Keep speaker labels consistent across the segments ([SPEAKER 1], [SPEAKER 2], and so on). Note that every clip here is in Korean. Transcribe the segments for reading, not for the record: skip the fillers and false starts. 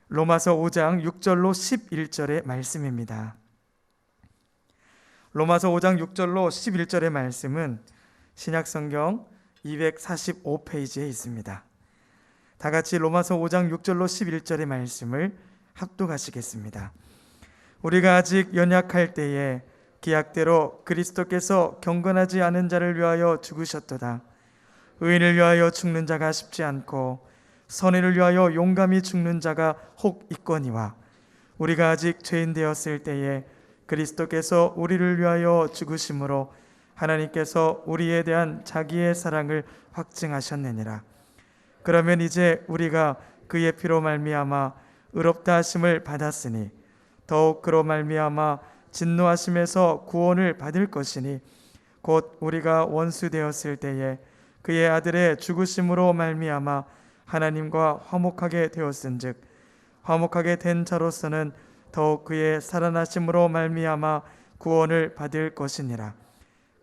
[SPEAKER 1] 로마서 5장 6절로 11절의 말씀입니다. 로마서 5장 6절로 11절의 말씀은 신약성경 245페이지에 있습니다. 다 같이 로마서 5장 6절로 11절의 말씀을 합독하시겠습니다. 우리가 아직 연약할 때에 기약대로 그리스도께서 경건하지 않은 자를 위하여 죽으셨도다. 의인을 위하여 죽는 자가 쉽지 않고 선인을 위하여 용감히 죽는 자가 혹 있거니와 우리가 아직 죄인 되었을 때에 그리스도께서 우리를 위하여 죽으심으로 하나님께서 우리에 대한 자기의 사랑을 확증하셨느니라. 그러면 이제 우리가 그의 피로 말미암아 의롭다 하심을 받았으니 더욱 그로 말미암아 진노하심에서 구원을 받을 것이니 곧 우리가 원수 되었을 때에 그의 아들의 죽으심으로 말미암아 하나님과 화목하게 되었은즉 화목하게 된 자로서는 더욱 그의 살아나심으로 말미암아 구원을 받을 것이니라.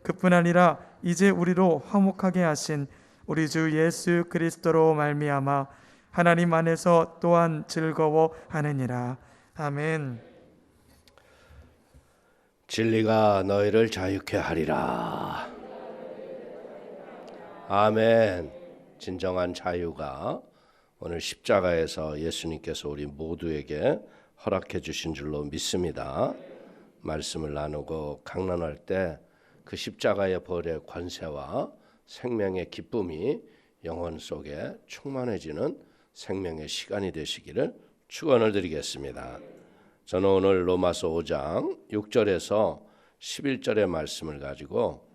[SPEAKER 1] 그뿐 아니라 이제 우리로 화목하게 하신 우리 주 예수 그리스도로 말미암아 하나님 안에서 또한 즐거워하느니라. 아멘.
[SPEAKER 2] 진리가 너희를 자유케 하리라. 아멘. 진정한 자유가 오늘 십자가에서 예수님께서 우리 모두에게 허락해 주신 줄로 믿습니다. 말씀을 나누고 강론할 때 그 십자가의 벌의 권세와 생명의 기쁨이 영혼 속에 충만해지는 생명의 시간이 되시기를 축원을 드리겠습니다. 저는 오늘 로마서 5장 6절에서 11절의 말씀을 가지고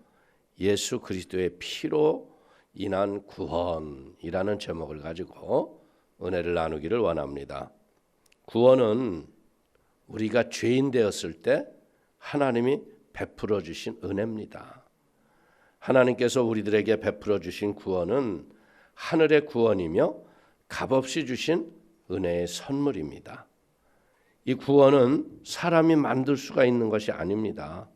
[SPEAKER 2] 예수 그리스도의 피로 인한 구원이라는 제목을 가지고 은혜를 나누기를 원합니다. 구원은 우리가 죄인 되었을 때 하나님이 베풀어 주신 은혜입니다. 하나님께서 우리들에게 베풀어 주신 구원은 하늘의 구원이며 값없이 주신 은혜의 선물입니다. 이 구원은 사람이 만들 수가 있는 것이 아닙니다.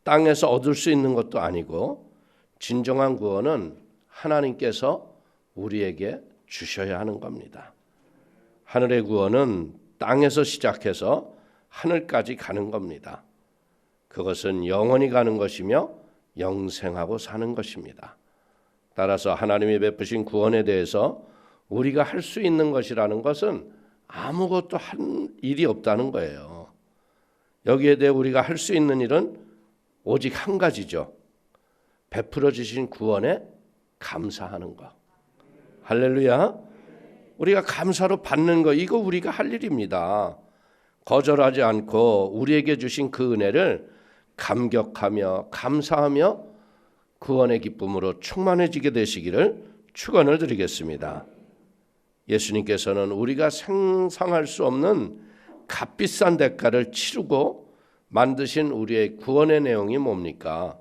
[SPEAKER 2] 땅에서 얻을 수 있는 것도 아니고 진정한 구원은 하나님께서 우리에게 주셔야 하는 겁니다. 하늘의 구원은 땅에서 시작해서 하늘까지 가는 겁니다. 그것은 영원히 가는 것이며 영생하고 사는 것입니다. 따라서 하나님이 베푸신 구원에 대해서 우리가 할 수 있는 것이라는 것은 아무것도 한 일이 없다는 거예요. 여기에 대해 우리가 할 수 있는 일은 오직 한 가지죠. 베풀어 주신 구원에 감사하는 것. 할렐루야. 우리가 감사로 받는 거, 이거 우리가 할 일입니다. 거절하지 않고 우리에게 주신 그 은혜를 감격하며 감사하며 구원의 기쁨으로 충만해지게 되시기를 축원을 드리겠습니다. 예수님께서는 우리가 상상할 수 없는 값비싼 대가를 치르고 만드신 우리의 구원의 내용이 뭡니까?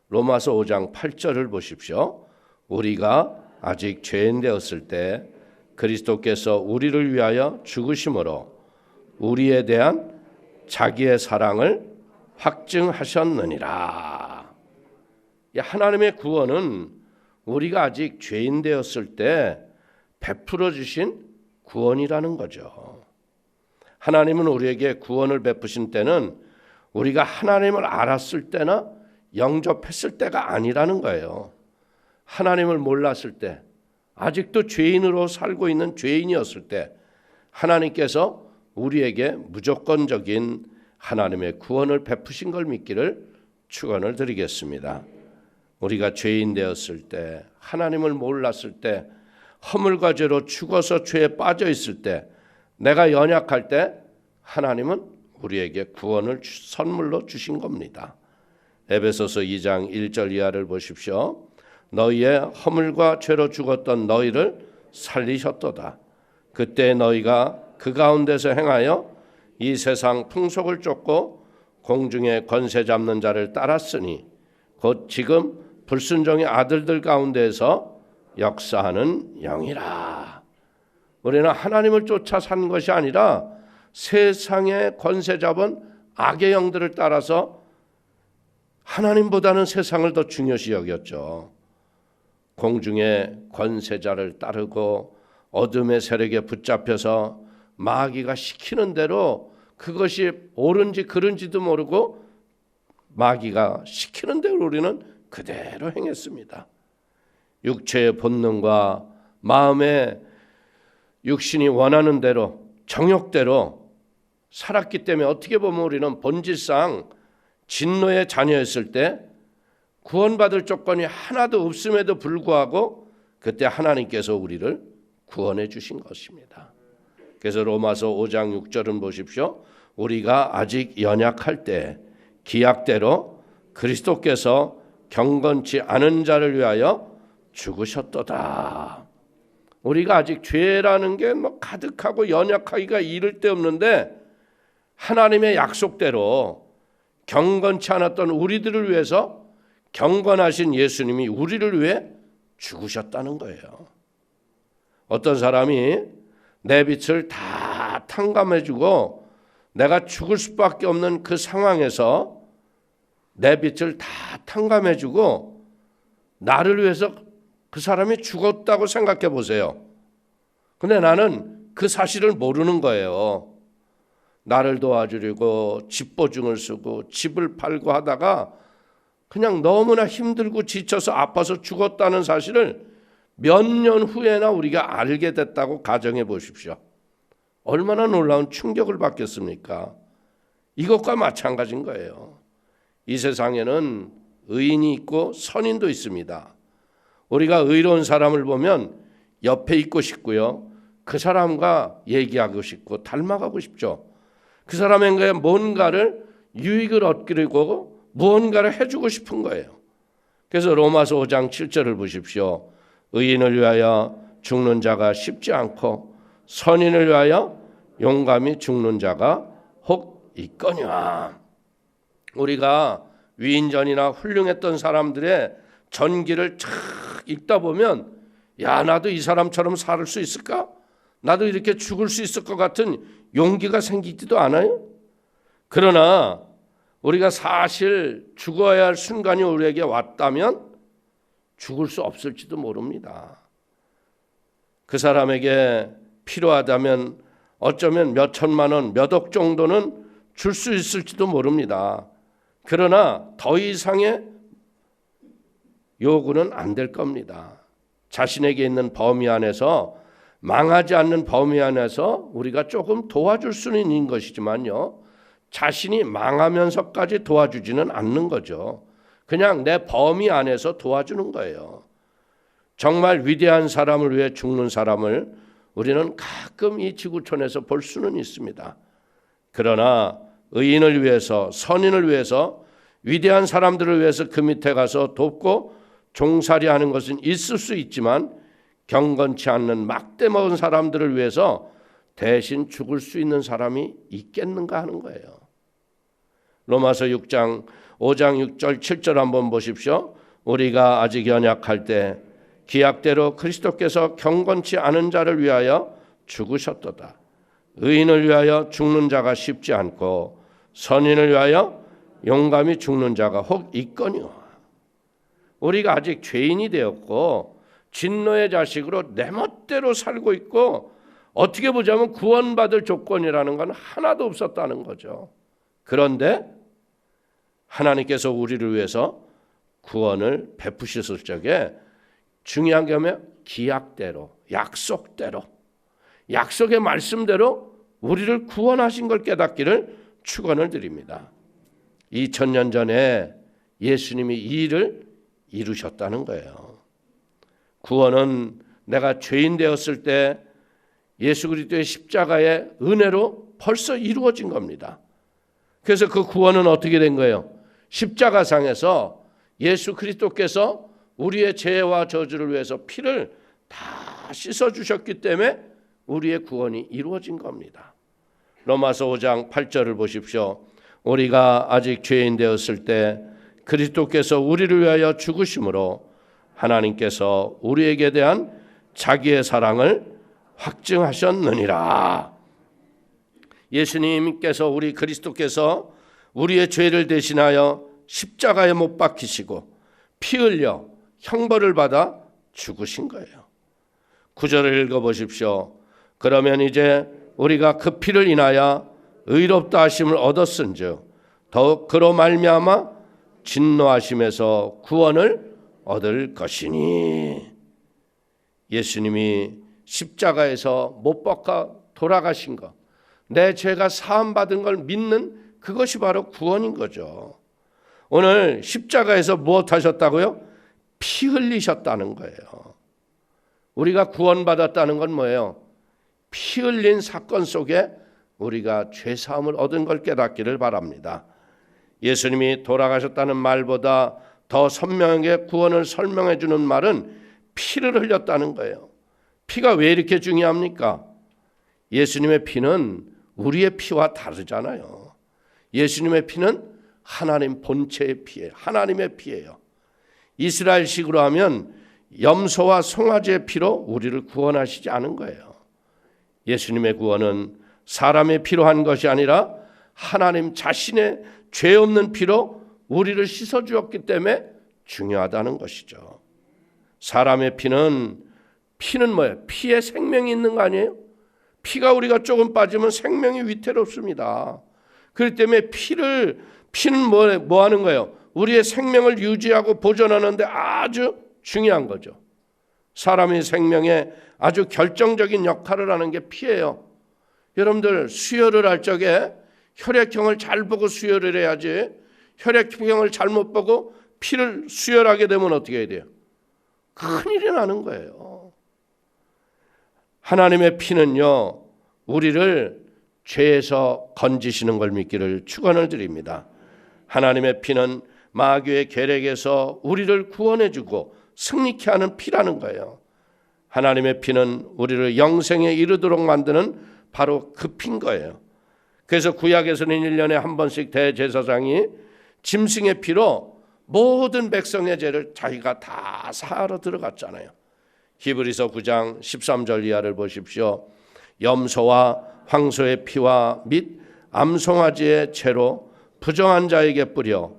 [SPEAKER 2] 로마서 5장 8절을 보십시오. 우리가 아직 죄인 되었을 때 그리스도께서 우리를 위하여 죽으심으로 우리에 대한 자기의 사랑을 확증하셨느니라. 하나님의 구원은 우리가 아직 죄인 되었을 때 베풀어 주신 구원이라는 거죠. 하나님은 우리에게 구원을 베푸신 때는 우리가 하나님을 알았을 때나 영접했을 때가 아니라는 거예요. 하나님을 몰랐을 때, 아직도 죄인으로 살고 있는 죄인이었을 때 하나님께서 우리에게 무조건적인 하나님의 구원을 베푸신 걸 믿기를 축원을 드리겠습니다. 우리가 죄인 되었을 때, 하나님을 몰랐을 때, 허물과 죄로 죽어서 죄에 빠져 있을 때, 내가 연약할 때 하나님은 우리에게 구원을 선물로 주신 겁니다. 에베소서 2장 1절 이하를 보십시오. 너희의 허물과 죄로 죽었던 너희를 살리셨도다. 그때 너희가 그 가운데서 행하여 이 세상 풍속을 쫓고 공중의 권세 잡는 자를 따랐으니 곧 지금 불순종의 아들들 가운데에서 역사하는 영이라. 우리는 하나님을 쫓아 산 것이 아니라 세상의 권세 잡은 악의 영들을 따라서 하나님보다는 세상을 더 중요시 여겼죠. 공중의 권세자를 따르고 어둠의 세력에 붙잡혀서 마귀가 시키는 대로 그것이 옳은지 그른지도 모르고 마귀가 시키는 대로 우리는 그대로 행했습니다. 육체의 본능과 마음의 육신이 원하는 대로 정욕대로 살았기 때문에 어떻게 보면 우리는 본질상 진노의 자녀였을 때 구원받을 조건이 하나도 없음에도 불구하고 그때 하나님께서 우리를 구원해 주신 것입니다. 그래서 로마서 5장 6절은 보십시오. 우리가 아직 연약할 때 기약대로 그리스도께서 경건치 않은 자를 위하여 죽으셨도다. 우리가 아직 죄라는 게 뭐 가득하고 연약하기가 이를 데 없는데 하나님의 약속대로 경건치 않았던 우리들을 위해서 경건하신 예수님이 우리를 위해 죽으셨다는 거예요. 어떤 사람이 내 빛을 다 탕감해주고 내가 죽을 수밖에 없는 그 상황에서 내 빛을 다 탕감해주고 나를 위해서 그 사람이 죽었다고 생각해 보세요. 근데 나는 그 사실을 모르는 거예요. 나를 도와주려고 집보증을 쓰고 집을 팔고 하다가 그냥 너무나 힘들고 지쳐서 아파서 죽었다는 사실을 몇 년 후에나 우리가 알게 됐다고 가정해 보십시오. 얼마나 놀라운 충격을 받겠습니까? 이것과 마찬가지인 거예요. 이 세상에는 의인이 있고 선인도 있습니다. 우리가 의로운 사람을 보면 옆에 있고 싶고요. 그 사람과 얘기하고 싶고 닮아가고 싶죠. 그 사람에게 뭔가를 유익을 얻기려고 무언가를 해주고 싶은 거예요. 그래서 로마서 5장 7절을 보십시오. 의인을 위하여 죽는 자가 쉽지 않고 선인을 위하여 용감히 죽는 자가 혹 있거니와. 우리가 위인전이나 훌륭했던 사람들의 전기를 쫙 읽다 보면 야, 나도 이 사람처럼 살 수 있을까? 나도 이렇게 죽을 수 있을 것 같은 용기가 생기지도 않아요. 그러나 우리가 사실 죽어야 할 순간이 우리에게 왔다면 죽을 수 없을지도 모릅니다. 그 사람에게 필요하다면 어쩌면 몇 천만 원, 몇 억 정도는 줄 수 있을지도 모릅니다. 그러나 더 이상의 요구는 안 될 겁니다. 자신에게 있는 범위 안에서 망하지 않는 범위 안에서 우리가 조금 도와줄 수는 있는 것이지만요. 자신이 망하면서까지 도와주지는 않는 거죠. 그냥 내 범위 안에서 도와주는 거예요. 정말 위대한 사람을 위해 죽는 사람을 우리는 가끔 이 지구촌에서 볼 수는 있습니다. 그러나 의인을 위해서, 선인을 위해서, 위대한 사람들을 위해서 그 밑에 가서 돕고 종살이하는 것은 있을 수 있지만 경건치 않는 막대 먹은 사람들을 위해서 대신 죽을 수 있는 사람이 있겠는가 하는 거예요. 로마서 5장 6절 7절 한번 보십시오. 우리가 아직 연약할 때 기약대로 그리스도께서 경건치 않은 자를 위하여 죽으셨도다. 의인을 위하여 죽는 자가 쉽지 않고 선인을 위하여 용감히 죽는 자가 혹 있거니와. 우리가 아직 죄인이 되었고 진노의 자식으로 내 멋대로 살고 있고 어떻게 보자면 구원받을 조건이라는 건 하나도 없었다는 거죠. 그런데 하나님께서 우리를 위해서 구원을 베푸셨을 적에 중요한 게 뭐냐면 기약대로, 약속대로, 약속의 말씀대로 우리를 구원하신 걸 깨닫기를 축원을 드립니다. 2000년 전에 예수님이 이 일을 이루셨다는 거예요. 구원은 내가 죄인 되었을 때 예수 그리스도의 십자가의 은혜로 벌써 이루어진 겁니다. 그래서 그 구원은 어떻게 된 거예요? 십자가상에서 예수 그리스도께서 우리의 죄와 저주를 위해서 피를 다 씻어주셨기 때문에 우리의 구원이 이루어진 겁니다. 로마서 5장 8절을 보십시오. 우리가 아직 죄인 되었을 때 그리스도께서 우리를 위하여 죽으심으로 하나님께서 우리에게 대한 자기의 사랑을 확증하셨느니라. 예수님께서 우리 그리스도께서 우리의 죄를 대신하여 십자가에 못 박히시고 피 흘려 형벌을 받아 죽으신 거예요. 9절을 읽어보십시오. 그러면 이제 우리가 그 피를 인하여 의롭다 하심을 얻었은즉 더욱 그로 말미암아 진노하심에서 구원을 얻을 것이니. 예수님이 십자가에서 못 박아 돌아가신 것, 내 죄가 사함받은 걸 믿는 그것이 바로 구원인 거죠. 오늘 십자가에서 무엇 하셨다고요? 피 흘리셨다는 거예요. 우리가 구원받았다는 건 뭐예요? 피 흘린 사건 속에 우리가 죄사함을 얻은 걸 깨닫기를 바랍니다. 예수님이 돌아가셨다는 말보다 더 선명하게 구원을 설명해 주는 말은 피를 흘렸다는 거예요. 피가 왜 이렇게 중요합니까? 예수님의 피는 우리의 피와 다르잖아요. 예수님의 피는 하나님 본체의 피예요. 하나님의 피예요. 이스라엘식으로 하면 염소와 송아지의 피로 우리를 구원하시지 않은 거예요. 예수님의 구원은 사람의 피로 한 것이 아니라 하나님 자신의 죄 없는 피로 우리를 씻어 주었기 때문에 중요하다는 것이죠. 사람의 피는 뭐예요? 피에 생명이 있는 거 아니에요? 피가 우리가 조금 빠지면 생명이 위태롭습니다. 그렇기 때문에 피는 뭐 하는 거예요? 우리의 생명을 유지하고 보존하는 데 아주 중요한 거죠. 사람의 생명에 아주 결정적인 역할을 하는 게 피예요. 여러분들 수혈을 할 적에 혈액형을 잘 보고 수혈을 해야지, 혈액형을 잘못 보고 피를 수혈하게 되면 어떻게 해야 돼요? 큰일이 나는 거예요. 하나님의 피는요, 우리를 죄에서 건지시는 걸 믿기를 축원을 드립니다. 하나님의 피는 마귀의 계략에서 우리를 구원해주고 승리케 하는 피라는 거예요. 하나님의 피는 우리를 영생에 이르도록 만드는 바로 그 피인 거예요. 그래서 구약에서는 1년에 한 번씩 대제사장이 짐승의 피로 모든 백성의 죄를 자기가 다 사하러 들어갔잖아요. 히브리서 9장 13절 이하를 보십시오. 염소와 황소의 피와 및 암송아지의 죄로 부정한 자에게 뿌려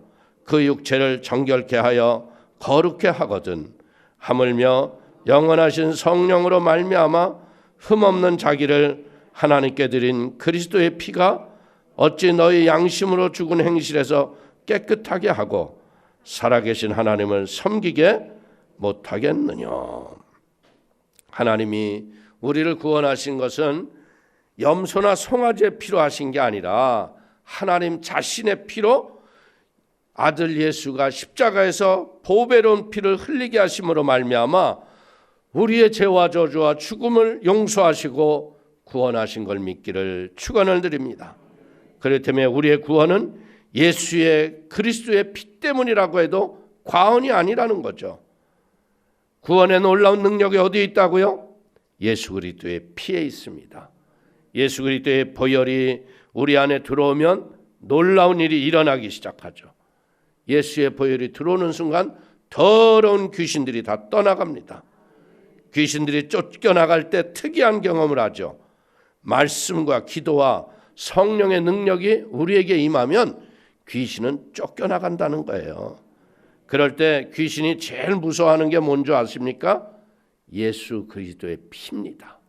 [SPEAKER 2] 그 육체를 정결케 하여 거룩케 하거든 하물며 영원하신 성령으로 말미암아 흠없는 자기를 하나님께 드린 그리스도의 피가 어찌 너희 양심으로 죽은 행실에서 깨끗하게 하고 살아계신 하나님을 섬기게 못하겠느냐. 하나님이 우리를 구원하신 것은 염소나 송아지의 피로 하신 게 아니라 하나님 자신의 피로 아들 예수가 십자가에서 보배로운 피를 흘리게 하심으로 말미암아 우리의 죄와 저주와 죽음을 용서하시고 구원하신 걸 믿기를 축원을 드립니다. 그렇기 때문에 우리의 구원은 예수의 그리스도의 피 때문이라고 해도 과언이 아니라는 거죠. 구원의 놀라운 능력이 어디에 있다고요? 예수 그리스도의 피에 있습니다. 예수 그리스도의 보혈이 우리 안에 들어오면 놀라운 일이 일어나기 시작하죠. 예수의 보혈이 들어오는 순간 더러운 귀신들이 다 떠나갑니다. 귀신들이 쫓겨나갈 때 특이한 경험을 하죠. 말씀과 기도와 성령의 능력이 우리에게 임하면 귀신은 쫓겨나간다는 거예요. 그럴 때 귀신이 제일 무서워하는 게 뭔지 아십니까? 예수 그리스도의 피입니다.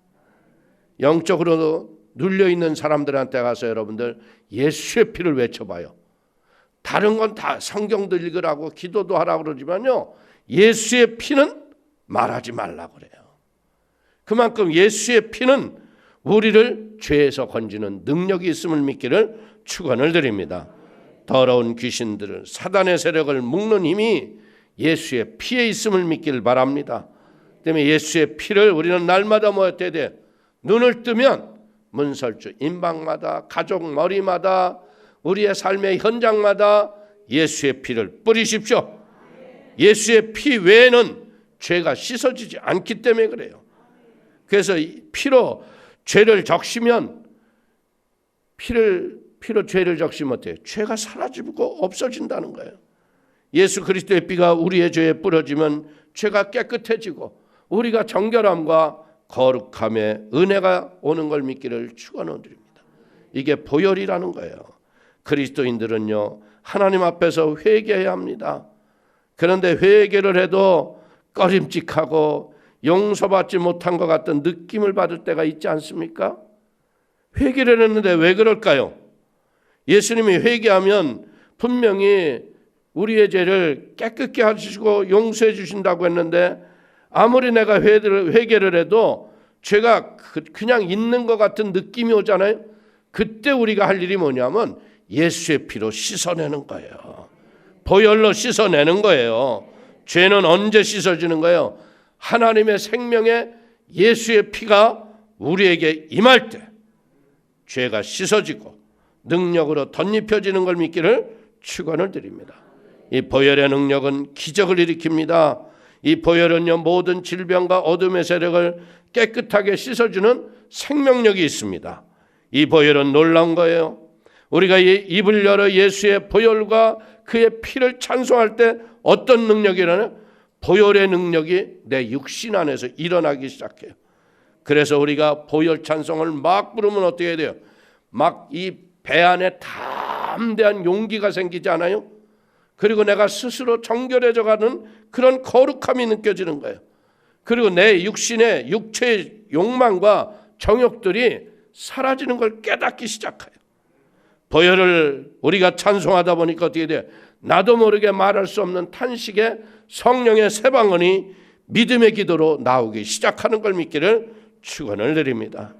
[SPEAKER 2] 영적으로 눌려있는 사람들한테 가서 여러분들 예수의 피를 외쳐봐요. 다른 건 다 성경도 읽으라고 기도도 하라고 그러지만요, 예수의 피는 말하지 말라고 그래요. 그만큼 예수의 피는 우리를 죄에서 건지는 능력이 있음을 믿기를 축원을 드립니다. 더러운 귀신들을, 사단의 세력을 묶는 힘이 예수의 피에 있음을 믿기를 바랍니다. 때문에 예수의 피를 우리는 날마다 뭐 해야 돼? 눈을 뜨면 문설주, 임방마다, 가족 머리마다, 우리의 삶의 현장마다 예수의 피를 뿌리십시오. 예수의 피 외에는 죄가 씻어지지 않기 때문에 그래요. 그래서 피로 죄를 적시면 피로 죄를 적시면 어때요? 죄가 사라지고 없어진다는 거예요. 예수 그리스도의 피가 우리의 죄에 뿌려지면 죄가 깨끗해지고 우리가 정결함과 거룩함에 은혜가 오는 걸 믿기를 축원드립니다. 이게 보혈이라는 거예요. 그리스도인들은요, 하나님 앞에서 회개해야 합니다. 그런데 회개를 해도 꺼림칙하고 용서받지 못한 것 같은 느낌을 받을 때가 있지 않습니까? 회개를 했는데 왜 그럴까요? 예수님이 회개하면 분명히 우리의 죄를 깨끗게 하시고 용서해 주신다고 했는데 아무리 내가 회개를 해도 죄가 그냥 있는 것 같은 느낌이 오잖아요. 그때 우리가 할 일이 뭐냐면 예수의 피로 씻어내는 거예요. 보혈로 씻어내는 거예요. 죄는 언제 씻어지는 거예요? 하나님의 생명의 예수의 피가 우리에게 임할 때 죄가 씻어지고 능력으로 덧입혀지는 걸 믿기를 축원을 드립니다. 이 보혈의 능력은 기적을 일으킵니다. 이 보혈은요, 모든 질병과 어둠의 세력을 깨끗하게 씻어주는 생명력이 있습니다. 이 보혈은 놀라운 거예요. 우리가 입을 열어 예수의 보혈과 그의 피를 찬송할 때 어떤 능력이 일어나요? 보혈의 능력이 내 육신 안에서 일어나기 시작해요. 그래서 우리가 보혈 찬송을 막 부르면 어떻게 해야 돼요? 막 이 배 안에 담대한 용기가 생기지 않아요? 그리고 내가 스스로 정결해져 가는 그런 거룩함이 느껴지는 거예요. 그리고 내 육신의 육체의 욕망과 정욕들이 사라지는 걸 깨닫기 시작해요. 보혈을 우리가 찬송하다 보니까 어떻게 돼요? 나도 모르게 말할 수 없는 탄식의 성령의 새 방언이 믿음의 기도로 나오기 시작하는 걸 믿기를 축원을 드립니다.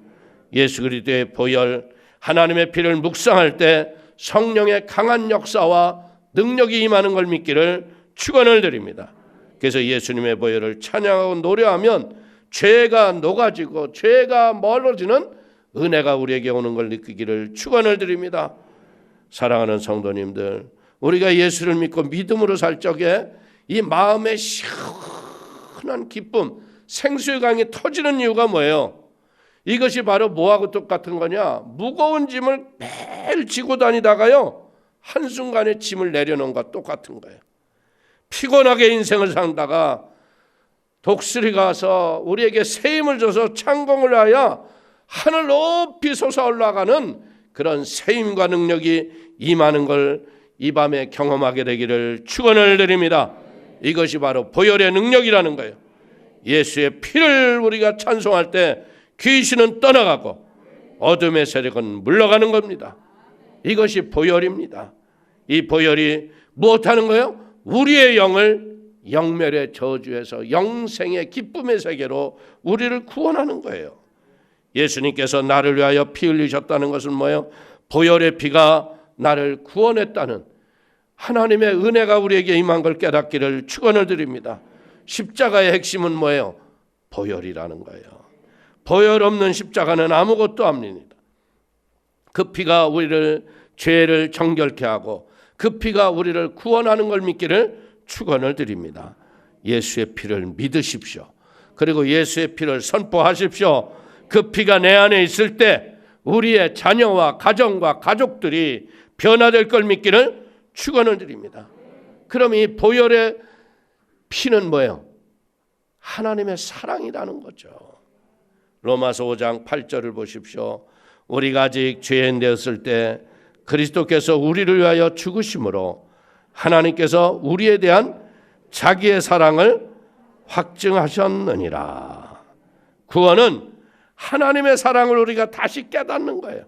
[SPEAKER 2] 예수 그리스도의 보혈, 하나님의 피를 묵상할 때 성령의 강한 역사와 능력이 임하는 걸 믿기를 축원을 드립니다. 그래서 예수님의 보혈을 찬양하고 노래하면 죄가 녹아지고 죄가 멀어지는 은혜가 우리에게 오는 걸 느끼기를 축원을 드립니다. 사랑하는 성도님들, 우리가 예수를 믿고 믿음으로 살 적에 이 마음의 시원한 기쁨, 생수의 강이 터지는 이유가 뭐예요? 이것이 바로 뭐하고 똑같은 거냐? 무거운 짐을 매일 지고 다니다가요, 한순간에 짐을 내려놓은 것과 똑같은 거예요. 피곤하게 인생을 살다가 독수리가 와서 우리에게 새 힘을 줘서 창공을 하여 하늘 높이 솟아올라가는 그런 새 힘과 능력이 임하는 걸 이 밤에 경험하게 되기를 축원을 드립니다. 이것이 바로 보혈의 능력이라는 거예요. 예수의 피를 우리가 찬송할 때 귀신은 떠나가고 어둠의 세력은 물러가는 겁니다. 이것이 보혈입니다. 이 보혈이 무엇하는 거예요? 우리의 영을 영멸의 저주에서 영생의 기쁨의 세계로 우리를 구원하는 거예요. 예수님께서 나를 위하여 피 흘리셨다는 것은 뭐예요? 보혈의 피가 나를 구원했다는 하나님의 은혜가 우리에게 임한 걸 깨닫기를 축원을 드립니다. 십자가의 핵심은 뭐예요? 보혈이라는 거예요. 보혈 없는 십자가는 아무것도 아닙니다. 그 피가 우리를 죄를 정결케 하고 그 피가 우리를 구원하는 걸 믿기를 축원을 드립니다. 예수의 피를 믿으십시오. 그리고 예수의 피를 선포하십시오. 그 피가 내 안에 있을 때 우리의 자녀와 가정과 가족들이 변화될 걸 믿기를 축원을 드립니다. 그럼 이 보혈의 피는 뭐예요? 하나님의 사랑이라는 거죠. 로마서 5장 8절을 보십시오. 우리가 아직 죄인 되었을 때 그리스도께서 우리를 위하여 죽으심으로 하나님께서 우리에 대한 자기의 사랑을 확증하셨느니라. 구원은 하나님의 사랑을 우리가 다시 깨닫는 거예요.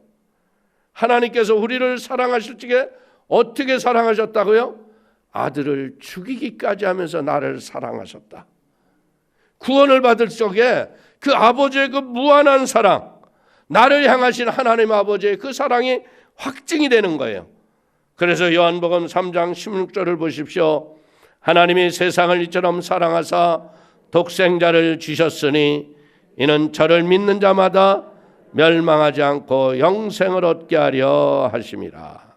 [SPEAKER 2] 하나님께서 우리를 사랑하실 적에 어떻게 사랑하셨다고요? 아들을 죽이기까지 하면서 나를 사랑하셨다. 구원을 받을 적에 그 아버지의 그 무한한 사랑, 나를 향하신 하나님 아버지의 그 사랑이 확증이 되는 거예요. 그래서 요한복음 3장 16절을 보십시오. 하나님이 세상을 이처럼 사랑하사 독생자를 주셨으니 이는 저를 믿는 자마다 멸망하지 않고 영생을 얻게 하려 하심이라.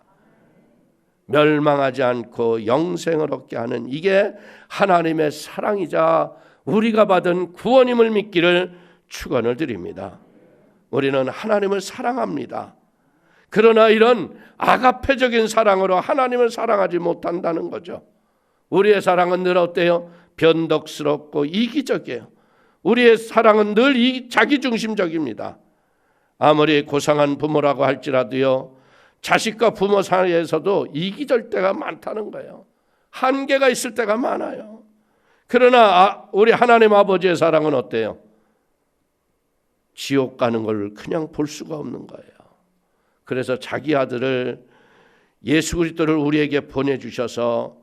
[SPEAKER 2] 멸망하지 않고 영생을 얻게 하는 이게 하나님의 사랑이자 우리가 받은 구원임을 믿기를 축원을 드립니다. 우리는 하나님을 사랑합니다. 그러나 이런 아가페적인 사랑으로 하나님을 사랑하지 못한다는 거죠. 우리의 사랑은 늘 어때요? 변덕스럽고 이기적이에요. 우리의 사랑은 늘 자기중심적입니다. 아무리 고상한 부모라고 할지라도요, 자식과 부모 사이에서도 이기적 때가 많다는 거예요. 한계가 있을 때가 많아요. 그러나 우리 하나님 아버지의 사랑은 어때요? 지옥 가는 걸 그냥 볼 수가 없는 거예요. 그래서 자기 아들을 예수 그리스도를 우리에게 보내주셔서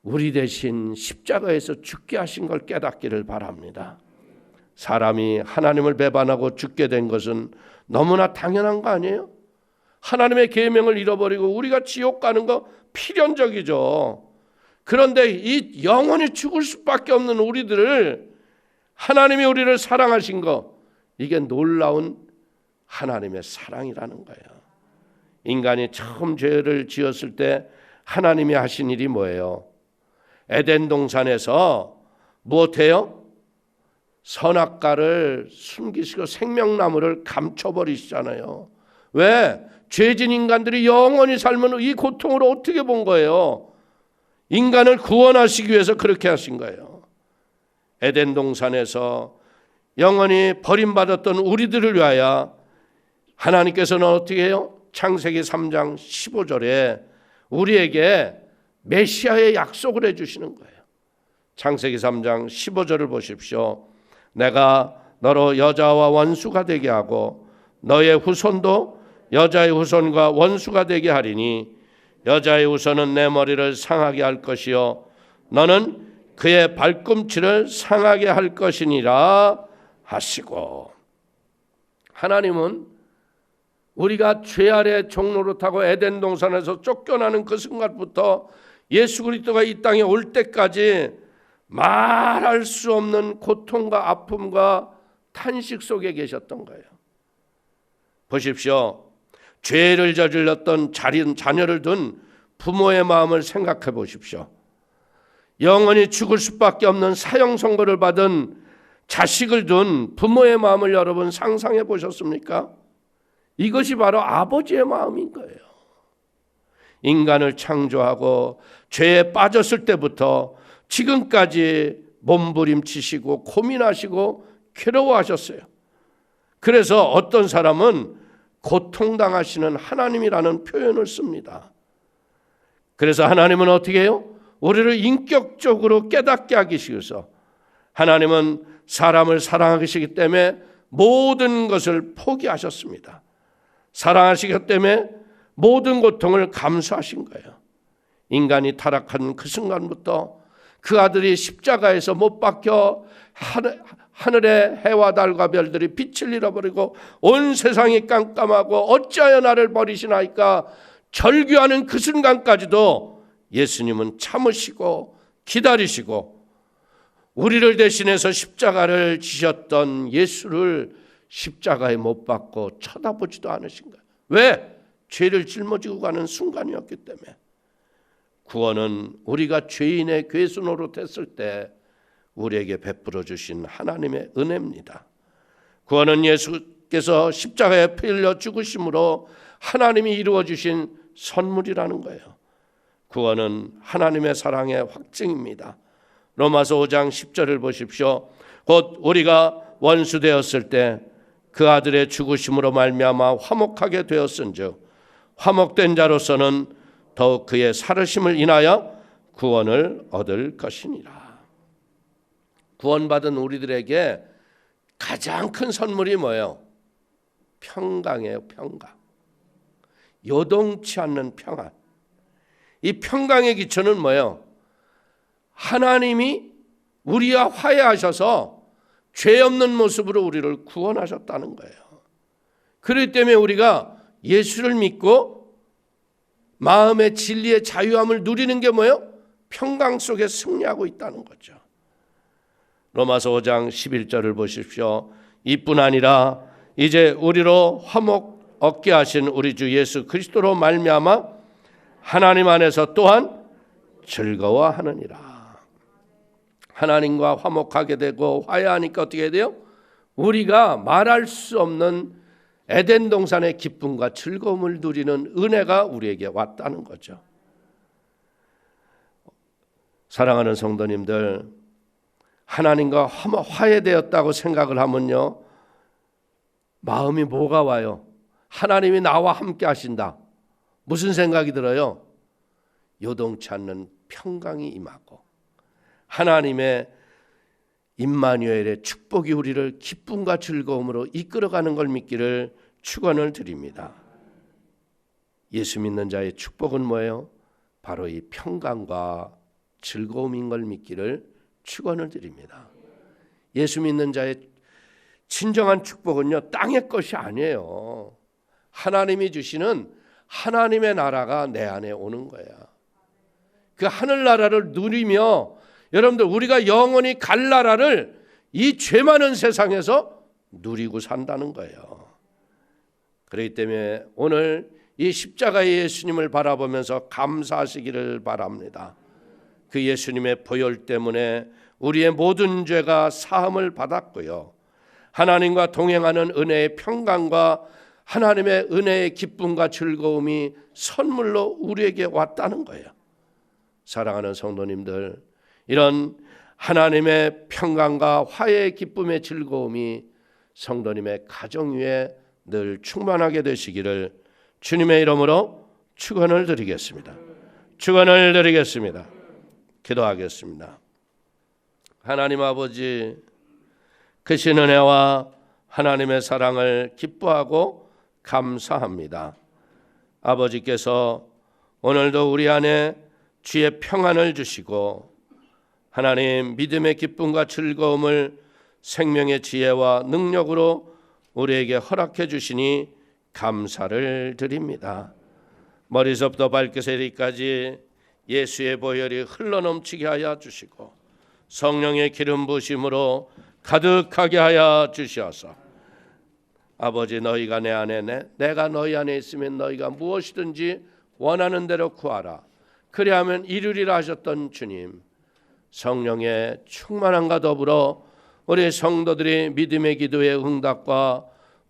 [SPEAKER 2] 우리 대신 십자가에서 죽게 하신 걸 깨닫기를 바랍니다. 사람이 하나님을 배반하고 죽게 된 것은 너무나 당연한 거 아니에요? 하나님의 계명을 잃어버리고 우리가 지옥 가는 거 필연적이죠. 그런데 이 영원히 죽을 수밖에 없는 우리들을 하나님이 우리를 사랑하신 거, 이게 놀라운 하나님의 사랑이라는 거예요. 인간이 처음 죄를 지었을 때 하나님이 하신 일이 뭐예요? 에덴 동산에서 무엇해요? 선악과를 숨기시고 생명나무를 감춰버리시잖아요. 왜? 죄진 인간들이 영원히 살면 이 고통을 어떻게 본 거예요? 인간을 구원하시기 위해서 그렇게 하신 거예요. 에덴 동산에서 영원히 버림받았던 우리들을 위하여 하나님께서는 어떻게 해요? 창세기 3장 15절에 우리에게 메시아의 약속을 해주시는 거예요. 창세기 3장 15절을 보십시오. 내가 너로 여자와 원수가 되게 하고 너의 후손도 여자의 후손과 원수가 되게 하리니 여자의 후손은 내 머리를 상하게 할 것이요 너는 그의 발꿈치를 상하게 할 것이니라 하시고, 하나님은 우리가 죄 아래 종노릇하고 에덴 동산에서 쫓겨나는 그 순간부터 예수 그리스도가 이 땅에 올 때까지 말할 수 없는 고통과 아픔과 탄식 속에 계셨던 거예요. 보십시오. 죄를 저질렀던 자녀를 둔 부모의 마음을 생각해 보십시오. 영원히 죽을 수밖에 없는 사형 선고를 받은 자식을 둔 부모의 마음을 여러분 상상해 보셨습니까? 이것이 바로 아버지의 마음인 거예요. 인간을 창조하고 죄에 빠졌을 때부터 지금까지 몸부림치시고 고민하시고 괴로워하셨어요. 그래서 어떤 사람은 고통당하시는 하나님이라는 표현을 씁니다. 그래서 하나님은 어떻게 해요? 우리를 인격적으로 깨닫게 하기 위해서 하나님은 사람을 사랑하시기 때문에 모든 것을 포기하셨습니다. 사랑하시기 때문에 모든 고통을 감수하신 거예요. 인간이 타락한 그 순간부터 그 아들이 십자가에서 못 박혀 하늘의 해와 달과 별들이 빛을 잃어버리고 온 세상이 깜깜하고 어찌하여 나를 버리시나이까 절규하는 그 순간까지도 예수님은 참으시고 기다리시고 우리를 대신해서 십자가를 지셨던 예수를 십자가에 못 박고 쳐다보지도 않으신 거예요. 왜? 죄를 짊어지고 가는 순간이었기 때문에. 구원은 우리가 죄인의 괴수 노릇했을 때 우리에게 베풀어 주신 하나님의 은혜입니다. 구원은 예수께서 십자가에 피 흘려 죽으심으로 하나님이 이루어 주신 선물이라는 거예요. 구원은 하나님의 사랑의 확증입니다. 로마서 5장 10절을 보십시오. 곧 우리가 원수 되었을 때 그 아들의 죽으심으로 말미암아 화목하게 되었은즉 화목된 자로서는 더욱 그의 살으심을 인하여 구원을 얻을 것이니라. 구원받은 우리들에게 가장 큰 선물이 뭐예요? 평강이에요. 평강. 요동치 않는 평안. 이 평강의 기초는 뭐예요? 하나님이 우리와 화해하셔서 죄 없는 모습으로 우리를 구원하셨다는 거예요. 그렇기 때문에 우리가 예수를 믿고 마음의 진리의 자유함을 누리는 게 뭐예요? 평강 속에 승리하고 있다는 거죠. 로마서 5장 11절을 보십시오. 이뿐 아니라 이제 우리로 화목 얻게 하신 우리 주 예수 그리스도로 말미암아 하나님 안에서 또한 즐거워하느니라. 하나님과 화목하게 되고 화해하니까 어떻게 돼요? 우리가 말할 수 없는 에덴 동산의 기쁨과 즐거움을 누리는 은혜가 우리에게 왔다는 거죠. 사랑하는 성도님들, 하나님과 화해되었다고 생각을 하면요, 마음이 뭐가 와요? 하나님이 나와 함께 하신다. 무슨 생각이 들어요? 요동치 않는 평강이 임하고 하나님의 임마누엘의 축복이 우리를 기쁨과 즐거움으로 이끌어가는 걸 믿기를 축원을 드립니다. 예수 믿는 자의 축복은 뭐예요? 바로 이 평강과 즐거움인 걸 믿기를 축원을 드립니다. 예수 믿는 자의 진정한 축복은요, 땅의 것이 아니에요. 하나님이 주시는 하나님의 나라가 내 안에 오는 거야. 그 하늘나라를 누리며 여러분들 우리가 영원히 갈 나라를 이 죄 많은 세상에서 누리고 산다는 거예요. 그렇기 때문에 오늘 이 십자가의 예수님을 바라보면서 감사하시기를 바랍니다. 그 예수님의 보혈 때문에 우리의 모든 죄가 사함을 받았고요. 하나님과 동행하는 은혜의 평강과 하나님의 은혜의 기쁨과 즐거움이 선물로 우리에게 왔다는 거예요. 사랑하는 성도님들, 이런 하나님의 평강과 화해의 기쁨의 즐거움이 성도님의 가정 위에 늘 충만하게 되시기를 주님의 이름으로 축원을 드리겠습니다. 축원을 드리겠습니다. 기도하겠습니다. 하나님 아버지, 크신 은혜와 하나님의 사랑을 기뻐하고 감사합니다. 아버지께서 오늘도 우리 안에 주의 평안을 주시고 하나님 믿음의 기쁨과 즐거움을 생명의 지혜와 능력으로 우리에게 허락해 주시니 감사를 드립니다. 머리서부터 발끝까지 예수의 보혈이 흘러넘치게 하여 주시고 성령의 기름 부으심으로 가득하게 하여 주시어서 아버지, 너희가 내 안에 내가 너희 안에 있으면 너희가 무엇이든지 원하는 대로 구하라. 그리하면 이루리라 하셨던 주님, 성령의 충만함과 더불어 우리 성도들이 믿음의 기도의 응답과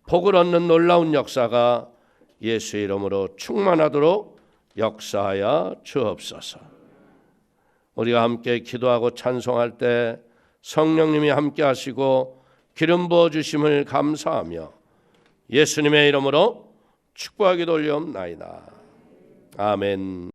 [SPEAKER 2] 복을 얻는 놀라운 역사가 예수의 이름으로 충만하도록 역사하여 주옵소서. 우리가 함께 기도하고 찬송할 때 성령님이 함께 하시고 기름 부어 주심을 감사하며 예수님의 이름으로 축복하기도 올리옵나이다. 아멘.